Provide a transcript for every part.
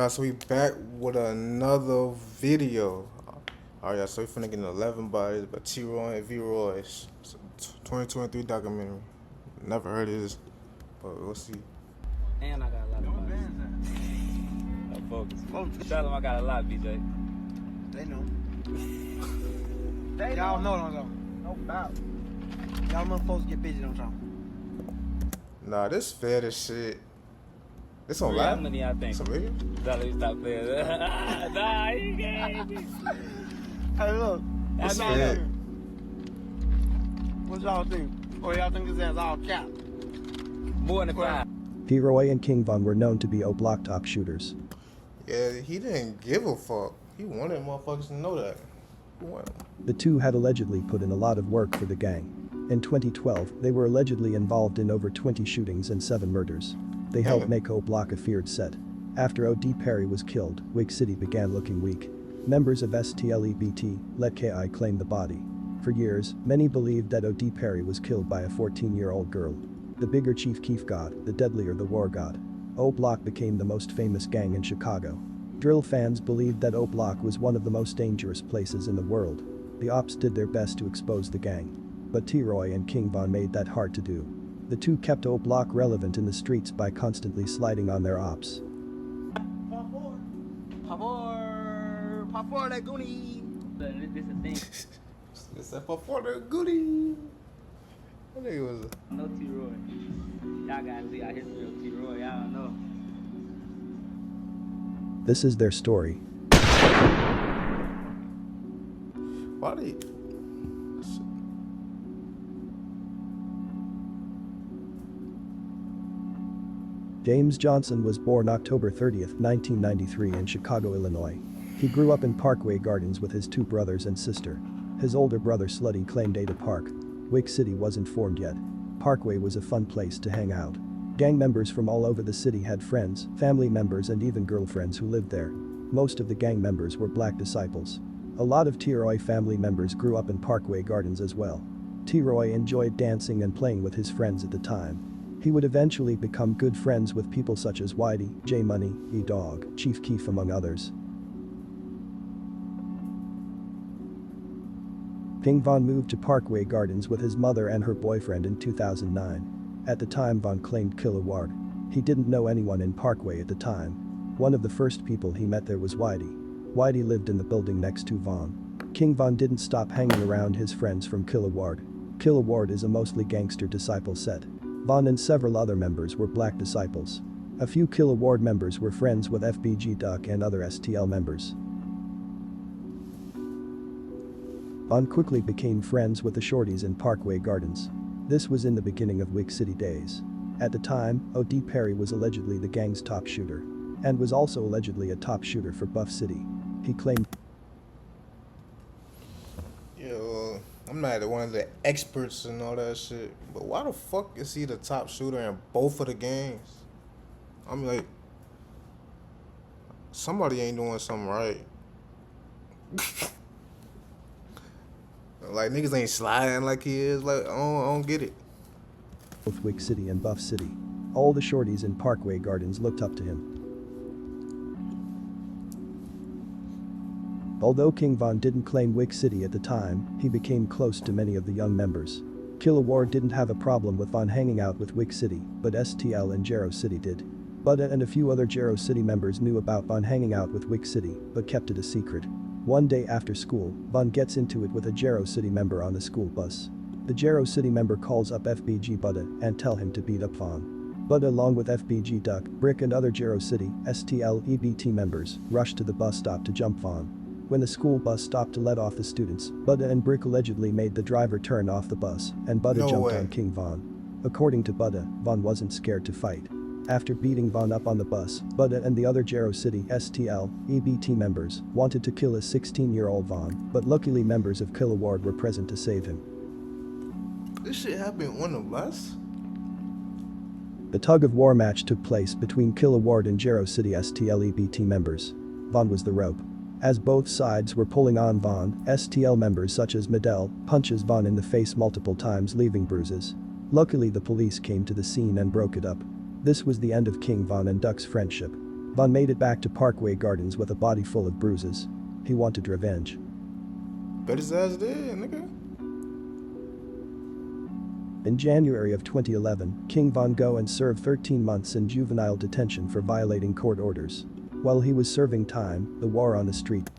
Alright, so we back with another video. Alright, so we finna get 11 bodies by T.roy and v.roy. It's a 2023 documentary. Never heard of this, but we'll see. And I got a lot of bodies. Focus. Tell them I got a lot, BJ. They know. Y'all know. No doubt. Y'all motherfuckers get busy, don't y'all? Nah, this fed as shit. This on How live? many I think? Some video? Let me stop playing. Nah, he gave me. Hey, look. What's That fed? What y'all think? Or y'all think this ass all cap? More than 5. T.roy and King Von were known to be O-Block top shooters. Yeah, he didn't give a fuck. He wanted motherfuckers to know that. He wanted. The two had allegedly put in a lot of work for the gang. In 2012, they were allegedly involved in over 20 shootings and 7 murders. They helped make O-Block a feared set. After O.D. Perry was killed, Wick City began looking weak. Members of STLEBT, let KI claim the body. For years, many believed that O.D. Perry was killed by a 14-year-old girl. The bigger Chief Keef God, the deadlier the War God. O-Block became the most famous gang in Chicago. Drill fans believed that O-Block was one of the most dangerous places in the world. The ops did their best to expose the gang. But T.roy and King Von made that hard to do. The two kept O-Block relevant in the streets by constantly sliding on their ops. Pop that goonie. This is the thing. It's a for the goodie. What nigga was it? No T.roy. Y'all gotta see our history of T.roy. Y'all don't know. This is their story. Why they... James Johnson was born October 30, 1993 in Chicago, Illinois. He grew up in Parkway Gardens with his 2 brothers and sister. His older brother Slutty claimed Ada Park. Wick City wasn't formed yet. Parkway was a fun place to hang out. Gang members from all over the city had friends, family members and even girlfriends who lived there. Most of the gang members were black disciples. A lot of T.roy family members grew up in Parkway Gardens as well. T.roy enjoyed dancing and playing with his friends at the time. He would eventually become good friends with people such as Whitey, J Money, E-Dog, Chief Keef among others. King Von moved to Parkway Gardens with his mother and her boyfriend in 2009. At the time Von claimed Killer Ward. He didn't know anyone in Parkway at the time. One of the first people he met there was Whitey. Whitey lived in the building next to Von. King Von didn't stop hanging around his friends from Killer Ward. Killer Ward is a mostly gangster disciple set. Von and several other members were black disciples. A few Killer Ward members were friends with FBG Duck and other STL members. Von quickly became friends with the shorties in Parkway Gardens. This was in the beginning of Wick City days. At the time, O.D. Perry was allegedly the gang's top shooter. And was also allegedly a top shooter for Buff City. He claimed, Yo, I'm not one of the experts and all that shit, but why the fuck is he the top shooter in both of the gangs? I'm like, somebody ain't doing something right. Like, niggas ain't sliding like he is. Like, I don't get it. both Wick City and Buff City. All the shorties in Parkway Gardens looked up to him. Although King Von didn't claim Wick City at the time, he became close to many of the young members. Killer Ward didn't have a problem with Von hanging out with Wick City, but STL and Jarrow City did. Budda and a few other Jarrow City members knew about Von hanging out with Wick City, but kept it a secret. One day after school, Von gets into it with a Jarrow City member on the school bus. The Jarrow City member calls up FBG Budda and tell him to beat up Von. Budda along with FBG Duck, Brick and other Jarrow City, STL, EBT members, rushed to the bus stop to jump Von. When the school bus stopped to let off the students, Budda and Brick allegedly made the driver turn off the bus, and Budda jumped on King Von. According to Budda, Von wasn't scared to fight. After beating Von up on the bus, Budda and the other Jarrow City, STL, EBT members wanted to kill a 16-year-old Von, but luckily members of Killer Ward were present to save him. This shit happened on the bus? The tug-of-war match took place between Killer Ward and Jarrow City STL EBT members. Von was the rope. As both sides were pulling on Von, STL members such as Medell punches Von in the face multiple times, leaving bruises. Luckily the police came to the scene and broke it up. This was the end of King Von and Duck's friendship. Von made it back to Parkway Gardens with a body full of bruises. He wanted revenge. Bet his ass did, nigga. In January of 2011, King Von Go and served 13 months in juvenile detention for violating court orders. While he was serving time, the war on the street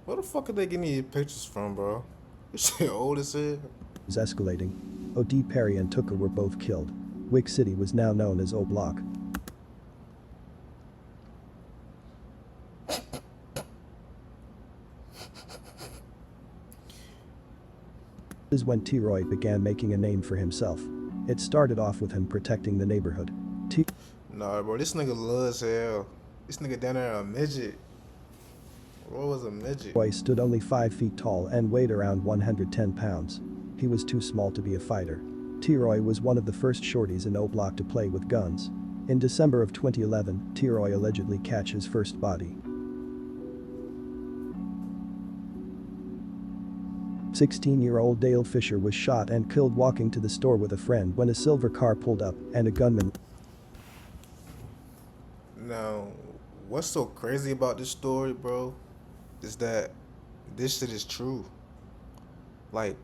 Where the fuck are they getting these pictures from, bro? This shit old as hell. was escalating. O.D. Perry and Tucker were both killed. Wick City was now known as O Block. This is when T.roy began making a name for himself. It started off with him protecting the neighborhood. Nah, bro, this nigga loves hell. This nigga down there a midget. Roy was a midget. T.roy stood only 5 feet tall and weighed around 110 pounds. He was too small to be a fighter. T.roy was one of the first shorties in O Block to play with guns. In December of 2011, T.roy allegedly catch his first body. 16-year-old Dale Fisher was shot and killed walking to the store with a friend when a silver car pulled up and a gunman. Now, what's so crazy about this story, bro, is that this shit is true. Like,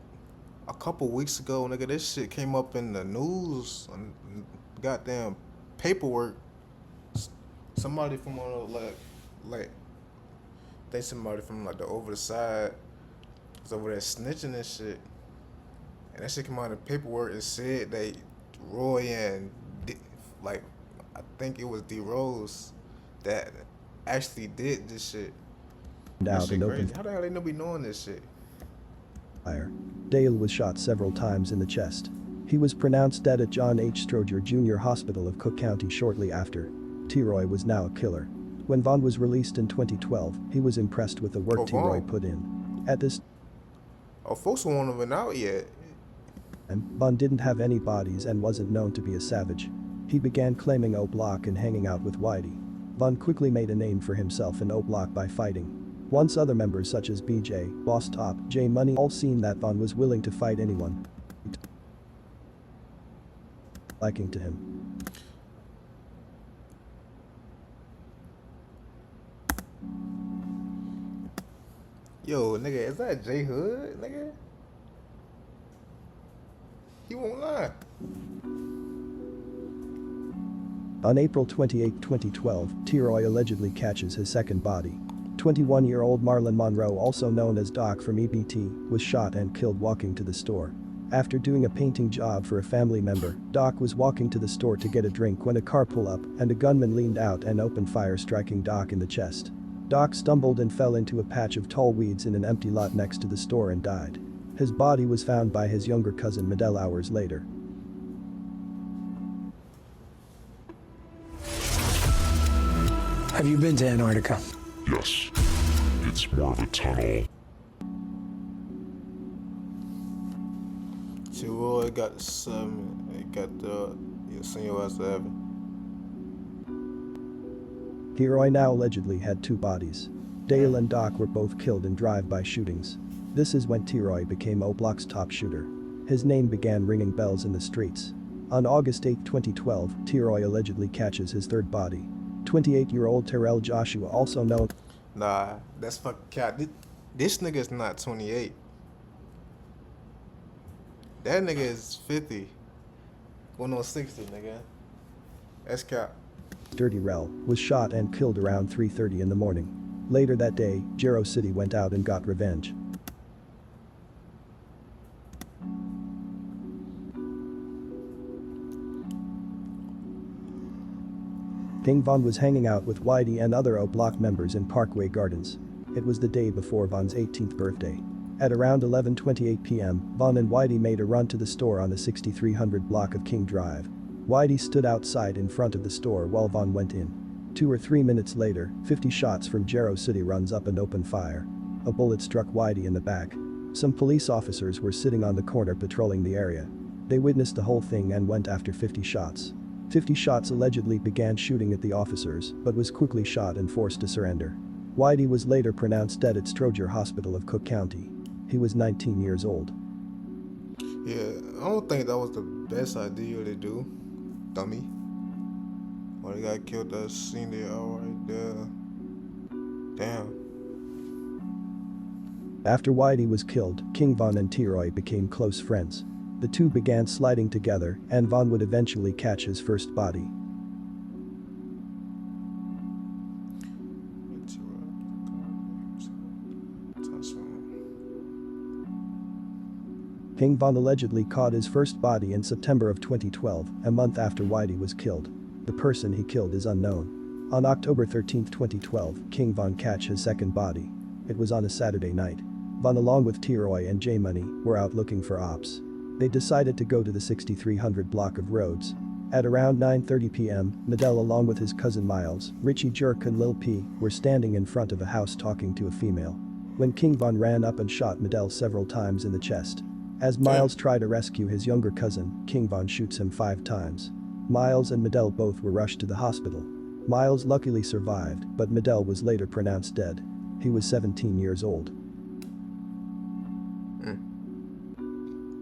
a couple weeks ago, nigga, this shit came up in the news on goddamn paperwork. Somebody from one of like, I think somebody from like the over the side was over there snitching and shit. And that shit came out in the paperwork and said that Roy and like, I think it was T.roy that actually did this shit. That Out shit and crazy. opened How the hell they know be knowing this shit? fire. Dale was shot several times in the chest. He was pronounced dead at John H. Stroger Jr. Hospital of Cook County shortly after. T.roy was now a killer. When Vaughn was released in 2012, he was impressed with the work T.roy put in. At this Oh, folks won't have been out yet. time, Vaughn didn't have any bodies and wasn't known to be a savage. He began claiming O Block and hanging out with Whitey. Vaughn quickly made a name for himself in O Block by fighting. Once other members such as BJ, Boss Top, J Money all seen that Vaughn was willing to fight anyone. Liking to him. Yo, nigga, is that J Hood, nigga? He won't lie. On April 28, 2012, T.roy allegedly catches his second body. 21-year-old Marlon Monroe, also known as Doc from EBT, was shot and killed walking to the store. After doing a painting job for a family member, Doc was walking to the store to get a drink when a car pulled up and a gunman leaned out and opened fire, striking Doc in the chest. Doc stumbled and fell into a patch of tall weeds in an empty lot next to the store and died. His body was found by his younger cousin Medell hours later. Have you been to Antarctica? Yes. It's more of a tunnel. T.roy got the 7. He got the senior ass 7. T.roy now allegedly had 2 bodies. Dale and Doc were both killed in drive-by shootings. This is when T.roy became O Block's top shooter. His name began ringing bells in the streets. On August 8, 2012, T.roy allegedly catches his third body. 28-year-old Terrell Joshua, also known. Nah, that's fucking cat. This nigga is not 28. That nigga is 50. Going on 60, nigga. That's cap. Dirty Rel, was shot and killed around 3:30 in the morning. Later that day, Jero City went out and got revenge. King Von was hanging out with Whitey and other O Block members in Parkway Gardens. It was the day before Von's 18th birthday. At around 11:28 p.m., Von and Whitey made a run to the store on the 6300 block of King Drive. Whitey stood outside in front of the store while Von went in. 2 or 3 minutes later, 50 shots from Jero City runs up and opened fire. A bullet struck Whitey in the back. Some police officers were sitting on the corner patrolling the area. They witnessed the whole thing and went after 50 shots. 50 shots allegedly began shooting at the officers, but was quickly shot and forced to surrender. Whitey was later pronounced dead at Stroger Hospital of Cook County. He was 19 years old. Yeah, I don't think that was the best idea to do, dummy. Oh, they got killed that scene there, all right there. Damn. After Whitey was killed, King Von and T.roy became close friends. The two began sliding together, and Von would eventually catch his first body. King Von allegedly caught his first body in September of 2012, a month after Whitey was killed. The person he killed is unknown. On October 13, 2012, King Von catch his second body. It was on a Saturday night. Von along with T.roy and J Money were out looking for ops. They decided to go to the 6300 block of roads. At around 9:30 p.m., Medell along with his cousin Miles, Richie Jerk and Lil P were standing in front of a house talking to a female. When King Von ran up and shot Medell several times in the chest. As Miles tried to rescue his younger cousin, King Von shoots him 5 times. Miles and Medell both were rushed to the hospital. Miles luckily survived, but Medell was later pronounced dead. He was 17 years old.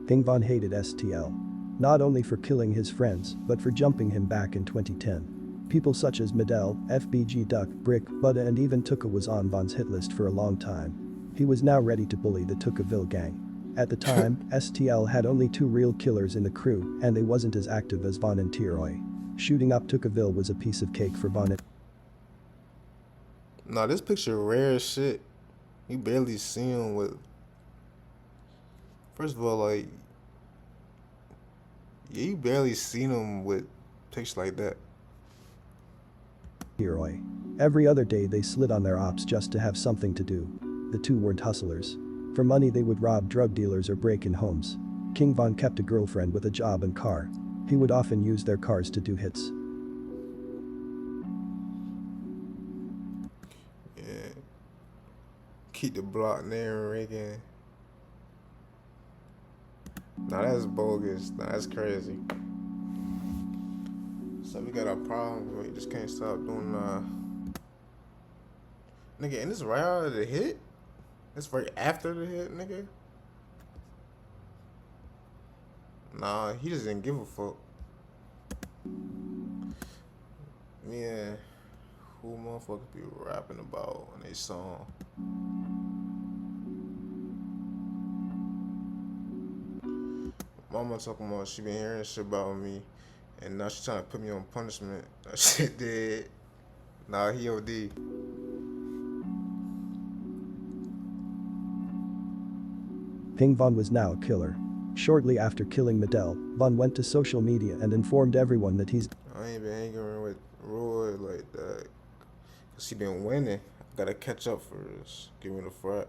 King Von hated STL. Not only for killing his friends, but for jumping him back in 2010. People such as Medell, FBG Duck, Brick, Budda and even Tuka was on Von's hit list for a long time. He was now ready to bully the Tukaville gang. At the time, STL had only 2 real killers in the crew, and they wasn't as active as Von and T.roy. Shooting up Tukaville was a piece of cake for Von. Nah, this picture rare as shit. You barely see him with. First of all, like, yeah, you barely seen him with pictures like that. T.roy. Every other day they slid on their ops just to have something to do. The two weren't hustlers. For money they would rob drug dealers or break in homes. King Von kept a girlfriend with a job and car. He would often use their cars to do hits. Yeah. Keep the block there ringing. Nah, that's bogus. Nah, that's crazy. So we got a problem. We just can't stop doing nigga, and this right out of the hit? It's right after the hit, nigga? Nah, he just didn't give a fuck. Yeah, who motherfuckers be rapping about in they song? Mama talking about she been hearing shit about me, and now she trying to put me on punishment. That shit dead. Nah, he OD. King Von was now a killer. Shortly after killing Medell, Von went to social media and informed everyone that he's. I ain't been hanging with Roy like that, cause she been winning. I gotta catch up for this. Give me the frat.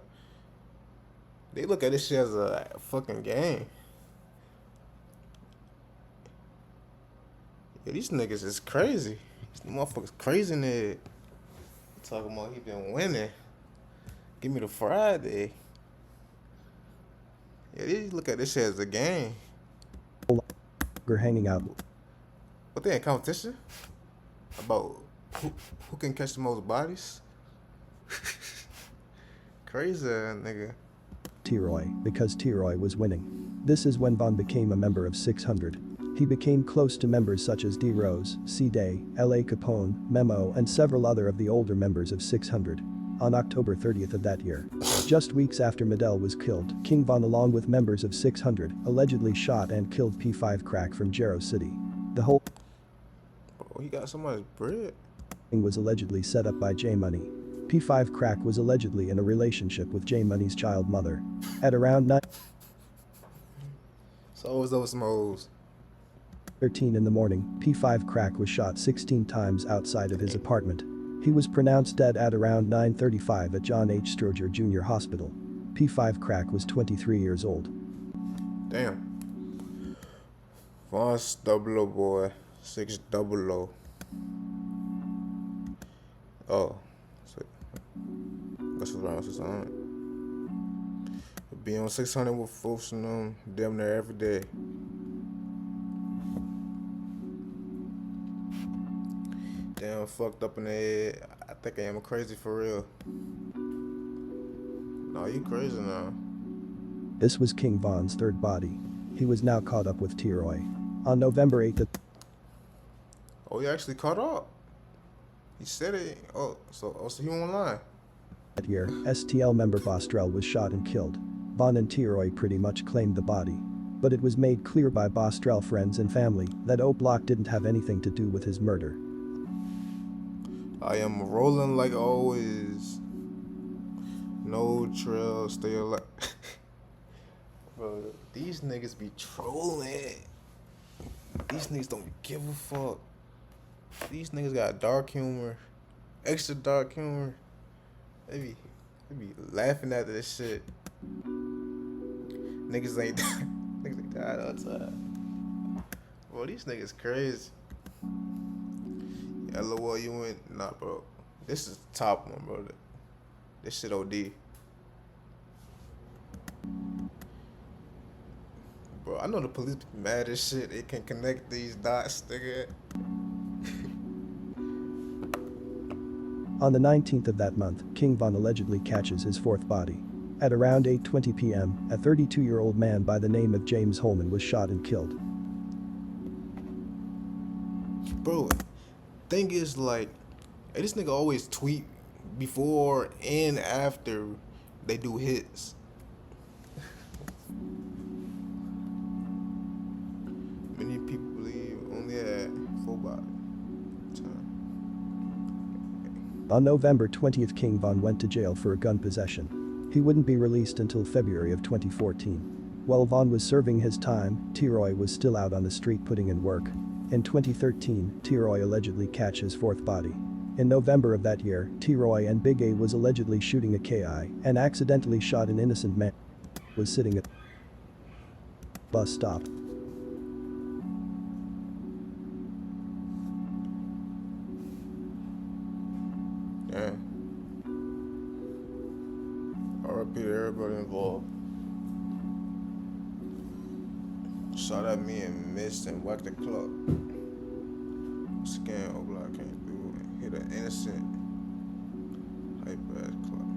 They look at this shit as a fucking game. Yeah, these niggas is crazy. These motherfuckers crazy in there. Talking about he been winning. Give me the Friday. Yeah, they look at this shit as a game. We're hanging out. What, they in competition? About who can catch the most bodies? Crazy nigga. T.roy, because T.roy was winning. This is when Von became a member of 600. He became close to members such as D. Rose, C. Day, L.A. Capone, Memo and several other of the older members of 600. On October 30th of that year, just weeks after Medell was killed, King Von along with members of 600 allegedly shot and killed P5 Crack from Jero City. The whole Oh, he got so much bread. thing was allegedly set up by J Money. P5 Crack was allegedly in a relationship with J Money's child mother. At around 9:13 So was those some hoes. in the morning, P5 Crack was shot 16 times outside of his apartment. He was pronounced dead at around 9:35 at John H. Stroger Jr. Hospital. P5 Crack was 23 years old. Damn. Von's double O boy. 600. Oh. So, that's around 600. Be on 600 with folks and them damn near every day. Damn, fucked up in the head. I think I am crazy for real. No, you crazy now. This was King Von's third body. He was now caught up with T.roy. On November 8th, Oh, Oh, he actually caught up. He said it. So he online. That year, STL member Bostrel was shot and killed. Von and T.roy pretty much claimed the body. But it was made clear by Bostrel friends and family that O'Block didn't have anything to do with his murder. I am rolling like always. No trail, stay alive. Bro, these niggas be trolling. These niggas don't give a fuck. These niggas got dark humor, extra dark humor. They be laughing at this shit. Niggas ain't died all the time. Bro, these niggas crazy. Yeah, LOL, you went. Nah, bro. This is the top one, bro. This shit OD. Bro, I know the police be mad as shit. They can connect these dots, nigga. On the 19th of that month, King Von allegedly catches his fourth body. At around 8:20 p.m., a 32-year-old man by the name of James Holman was shot and killed. Bro, thing is, like, this nigga always tweet before and after they do hits. Many people believe only had full body. On November 20th, King Von went to jail for a gun possession. He wouldn't be released until February of 2014. While Von was serving his time, T.roy was still out on the street putting in work. In 2013, T.roy allegedly catch his fourth body. In November of that year, T.roy and Big A was allegedly shooting a KI and accidentally shot an innocent man who was sitting at a bus stop. Yeah. RIP to everybody involved. Shot at me and missed and whacked the clock. Scan O'Block came through and hit an innocent hyper ass clock.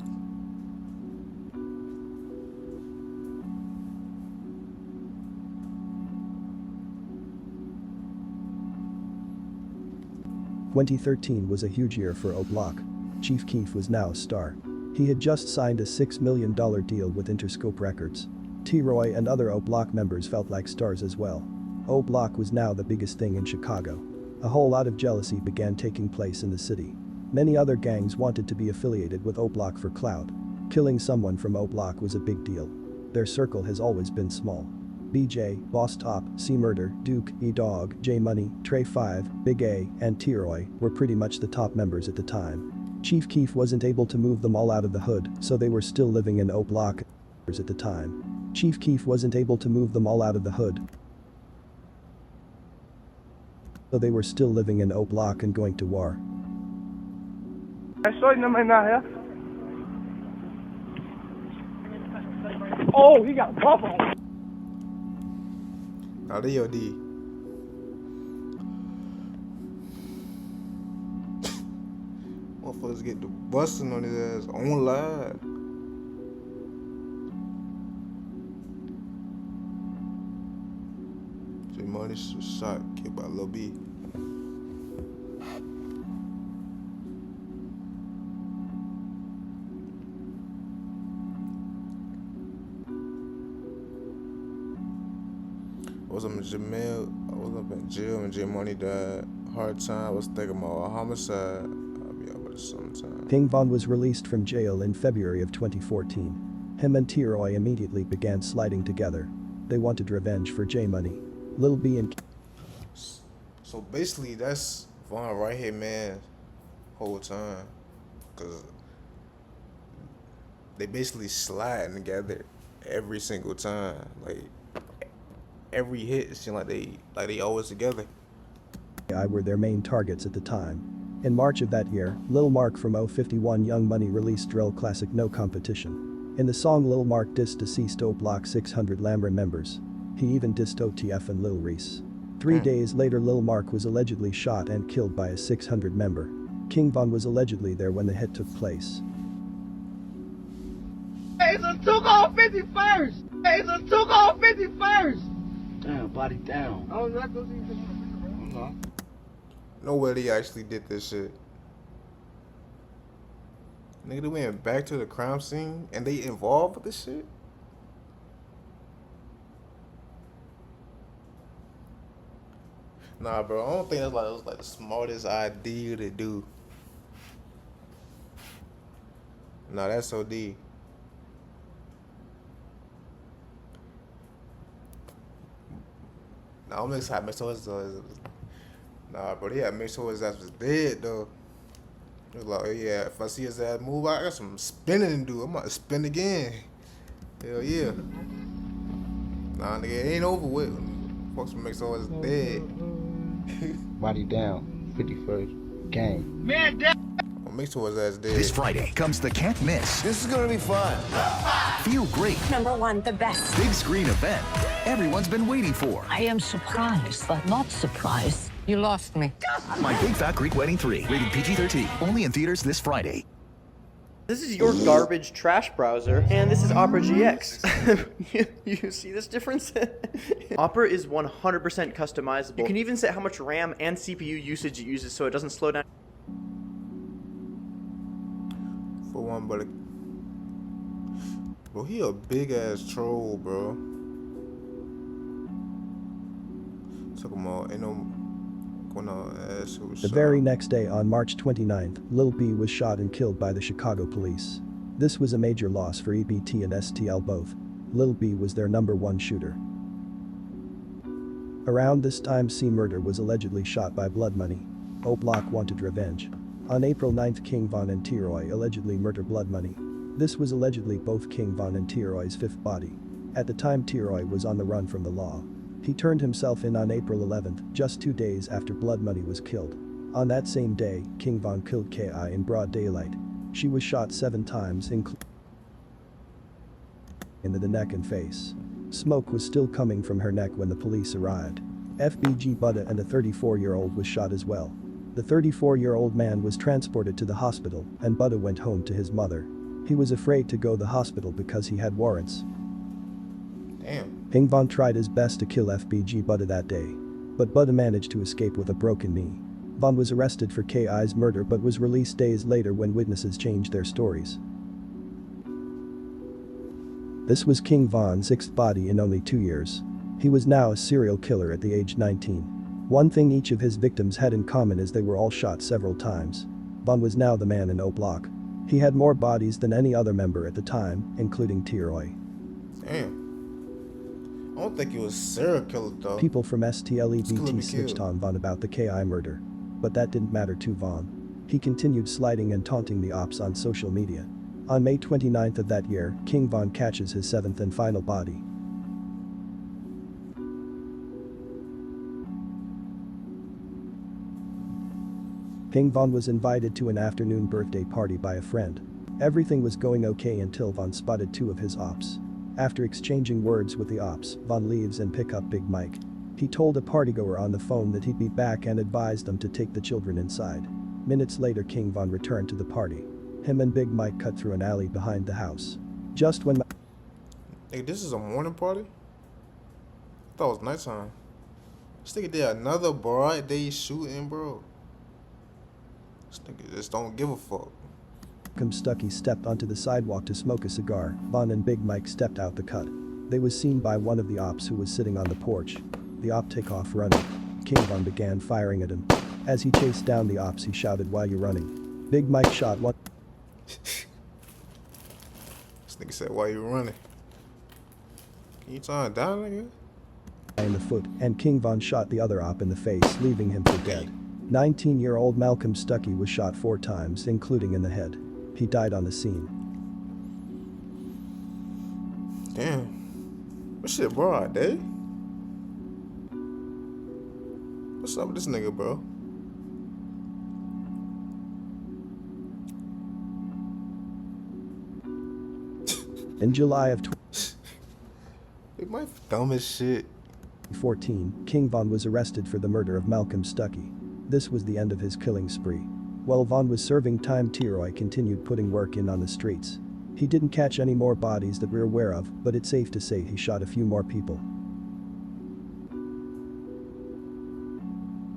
"2013 was a huge year for O'Block. Chief Keef was now a star. He had just signed a $6 million deal with Interscope Records. T.roy and other O'Block members felt like stars as well. O'Block was now the biggest thing in Chicago. A whole lot of jealousy began taking place in the city. Many other gangs wanted to be affiliated with O'Block for clout. Killing someone from O'Block was a big deal. Their circle has always been small. BJ, Boss Top, C Murder, Duke, E-Dog, J Money, Trey 5, Big A, and T.roy were pretty much the top members at the time. Chief Keef wasn't able to move them all out of the hood, so they were still living in O'Block at the time. Chief Keef wasn't able to move them all out of the hood, so they were still living in O'Block and going to war. Oh, he got a buff on. Now they OD. Motherfuckers get the busting on his ass on live. J Money shot, killed by Lil B. I was up in jail when J Money died. Hard time, I was thinking about a homicide. I'll be out by the sometime. King Von was released from jail in February of 2014. Him and T.roy immediately began sliding together. They wanted revenge for J Money. Lil B and So basically, that's Von right here, man, whole time. Cause they basically sliding together every single time. Like every hit, it seems like they always together. I were their main targets at the time. In March of that year, Lil Mark from 051 Young Money released drill classic No Competition. In the song, Lil Mark dissed deceased O'Block 600 Lamra members. He even dissed OTF and Lil Reese. 3 days later, Lil Mark was allegedly shot and killed by a 600 member. King Von was allegedly there when the hit took place. Hey, it's a 2-51st. Hey, it's a 2-51st. Damn, body down. I was not gonna see him. No way they actually did this shit. Nigga, they went back to the crime scene and they involved with this shit? Nah, bro, I don't think that was like the smartest idea to do. Nah, that's OD. Nah, I'm excited. Make sure nah, bro, they had to make sure his ass was dead though. It was like, oh, yeah, if I see his ass move, I got some spinning to do. I'm about to spin again. Hell yeah. Nah, nigga, it ain't over with. Folks make sure it's dead. Body down, 51st gang. I'll make sure his ass dead. This Friday comes the can't miss, This is gonna be fun. feel great, Number one, the best. big screen event everyone's been waiting for. I am surprised, but not surprised. You lost me. My Big Fat Greek Wedding 3, rated PG-13, only in theaters this Friday. This is your garbage trash browser, and this is Opera GX. You see this difference? Opera is 100% customizable. You can even set how much RAM and CPU usage it uses so it doesn't slow down. For one, but bro, he a big ass troll, bro. Took him all. Ain't no going on ass. The very next day on March 29th, Lil B was shot and killed by the Chicago police. This was a major loss for EBT and STL both. Lil B was their #1 shooter. Around this time C Murder was allegedly shot by Blood Money. O Block wanted revenge. On April 9th King Von and T.roy allegedly murdered Blood Money. This was allegedly both King Von and T.roy's fifth body. At the time T.roy was on the run from the law. He turned himself in on April 11th, just 2 days after Blood Money was killed. On that same day, King Von killed K.I. in broad daylight. She was shot 7 times in the neck and face. Smoke was still coming from her neck when the police arrived. FBG Buddha and a 34-year-old was shot as well. The 34-year-old man was transported to the hospital and Buddha went home to his mother. He was afraid to go to the hospital because he had warrants. Damn. King Von tried his best to kill FBG Buddha that day. But Buddha managed to escape with a broken knee. Von was arrested for K.I.'s murder but was released days later when witnesses changed their stories. This was King Von's 6th body in only 2 years. He was now a serial killer at the age 19. One thing each of his victims had in common is they were all shot several times. Von was now the man in O Block. He had more bodies than any other member at the time, including T.roy. Damn. I don't think he was serial killer though. People from STLEBT Killed. snitched on Von about the K.I. murder. But that didn't matter to Von. He continued sliding and taunting the ops on social media. On May 29th of that year, King Von catches his 7th and final body. King Von was invited to an afternoon birthday party by a friend. Everything was going okay until Von spotted 2 of his ops. After exchanging words with the ops, Von leaves and pick up Big Mike. He told a partygoer on the phone that he'd be back and advised them to take the children inside. Minutes later King Von returned to the party. Him and Big Mike cut through an alley behind the house. Just when Hey, this is a morning party? I thought it was nighttime. This nigga did another broad day shooting, bro. This nigga just don't give a fuck. Malcolm Stuckey stepped onto the sidewalk to smoke a cigar. Von and Big Mike stepped out the cut. They was seen by one of the ops who was sitting on the porch. The op took off running. King Von began firing at him. As he chased down the ops he shouted, "Why you running?" Big Mike shot one. This nigga said, why you running? Can you turn it down, nigga? In the foot, and King Von shot the other op in the face, leaving him for dead. 19-year-old Malcolm Stuckey was shot 4 times, including in the head. He died on the scene. Damn. What shit, broad day? What's up with this nigga, bro? In July of It might be dumb as shit. 2014, King Von was arrested for the murder of Malcolm Stuckey. This was the end of his killing spree. While Von was serving time, T.roy continued putting work in on the streets. He didn't catch any more bodies that we're aware of, but it's safe to say he shot a few more people.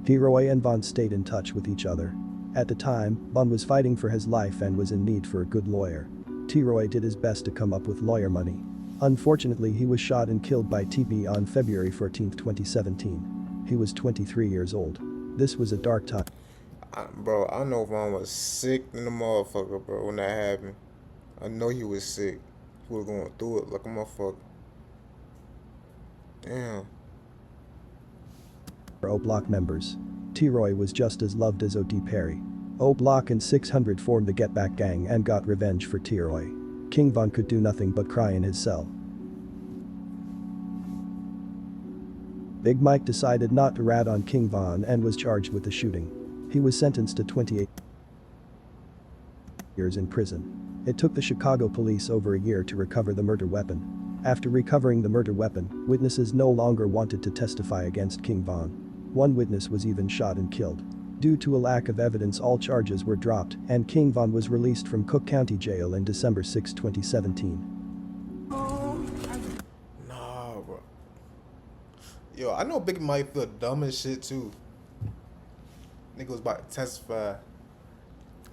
V.roy and Von stayed in touch with each other. At the time, Von was fighting for his life and was in need for a good lawyer. T.roy did his best to come up with lawyer money. Unfortunately, he was shot and killed by TB on February 14, 2017. He was 23 years old. This was a dark time. Bro, I know Vaughn was sick in the motherfucker, bro, when that happened. I know he was sick. He was going through it like a motherfucker. Damn. For O Block members, T.roy was just as loved as O.D. Perry. O Block and 600 formed the Get Back gang and got revenge for T.roy. King Von could do nothing but cry in his cell. Big Mike decided not to rat on King Von and was charged with the shooting. He was sentenced to 28 years in prison. It took the Chicago police over a year to recover the murder weapon. After recovering the murder weapon, witnesses no longer wanted to testify against King Von. One witness was even shot and killed. Due to a lack of evidence, all charges were dropped, and King Von was released from Cook County Jail in December 6, 2017. Nah, bro. Yo, I know Big Mike feel dumb as shit too. Nigga was about to testify,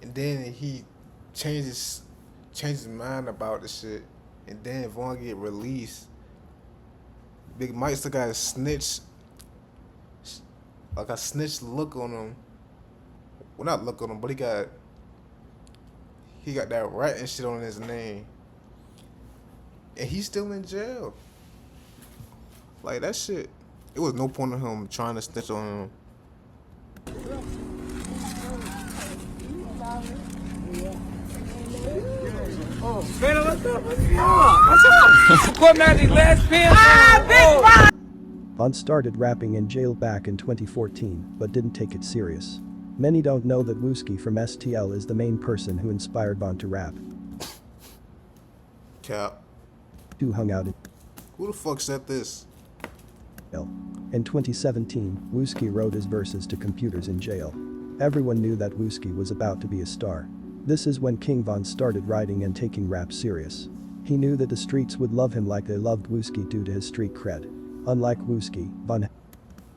and then he changed his mind about the shit, and then Vaughn get released. Big Mike still got a snitch, like a snitch look on him. Well, not look on him, but he got that rat and shit on his name, and he's still in jail. Like that shit, it was no point in him trying to snitch on him. Oh, man, what's up? What's up? What man, these last pins? Von started rapping in jail back in 2014, but didn't take it serious. Many don't know that Wooski from STL is the main person who inspired Von to rap. Cap. Two hung out in Who the fuck said this? jail. In 2017, Wooski wrote his verses to computers in jail. Everyone knew that Wooski was about to be a star. This is when King Von started writing and taking rap serious. He knew that the streets would love him like they loved Wooski due to his street cred. Unlike Wooski, Von had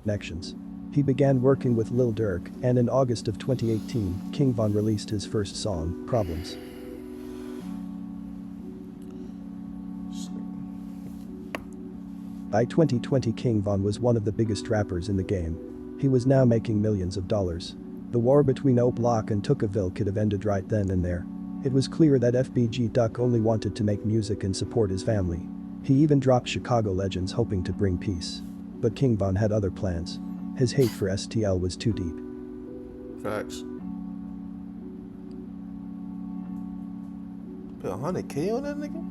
connections. He began working with Lil Durk, and in August of 2018, King Von released his first song, Problems. By 2020, King Von was one of the biggest rappers in the game. He was now making millions of dollars. The war between O Block and Tookaville could have ended right then and there. It was clear that FBG Duck only wanted to make music and support his family. He even dropped Chicago Legends hoping to bring peace. But King Von had other plans. His hate for STL was too deep. Facts. Put 100K on that nigga?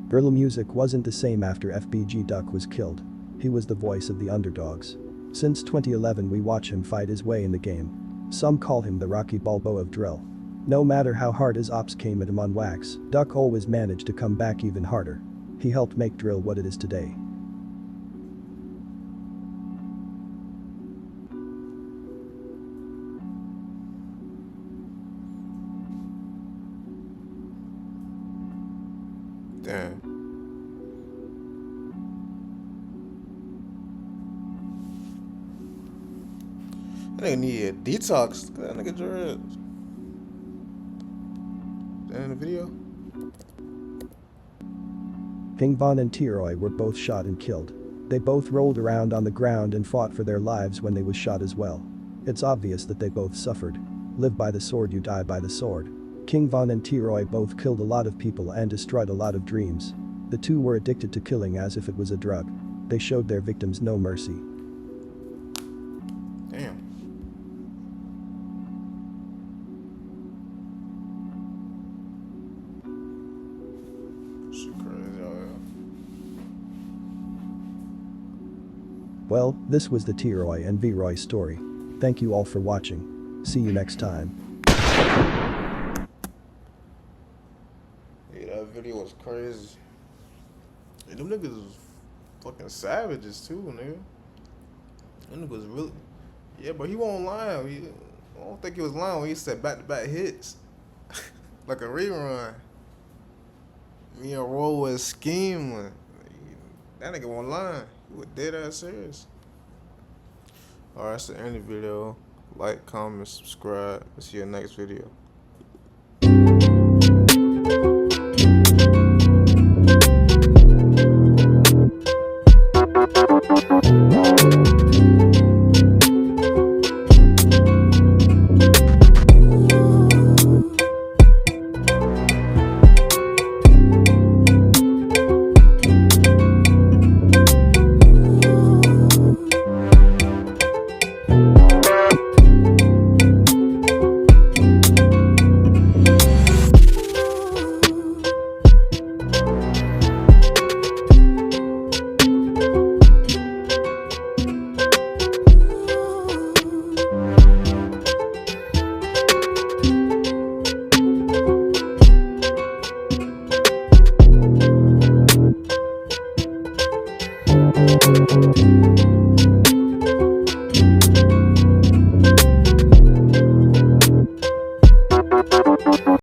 Guerrilla music wasn't the same after FBG Duck was killed. He was the voice of the underdogs. Since 2011 we watch him fight his way in the game. Some call him the Rocky Balboa of drill. No matter how hard his ops came at him on wax, Duck always managed to come back even harder. He helped make drill what it is today. Damn. That nigga need a detox. That nigga dreads. In the video? King Von and T.roy were both shot and killed. They both rolled around on the ground and fought for their lives when they was shot as well. It's obvious that they both suffered. Live by the sword, you die by the sword. King Von and T.roy both killed a lot of people and destroyed a lot of dreams. The two were addicted to killing as if it was a drug. They showed their victims no mercy. Damn. Shit crazy out here. Well, this was the T.roy and v.roy story. Thank you all for watching. See you next time. Yeah, that video was crazy. And them niggas was fucking savages too, nigga. Them niggas was really... Yeah, but he won't lie. I don't think he was lying when he said back-to-back hits. Like a rerun. Me and Roll was scheming. That nigga won't lie. He was dead ass serious. Alright, that's the end of the video. Like, comment, subscribe. We'll see you in the next video. Thank you.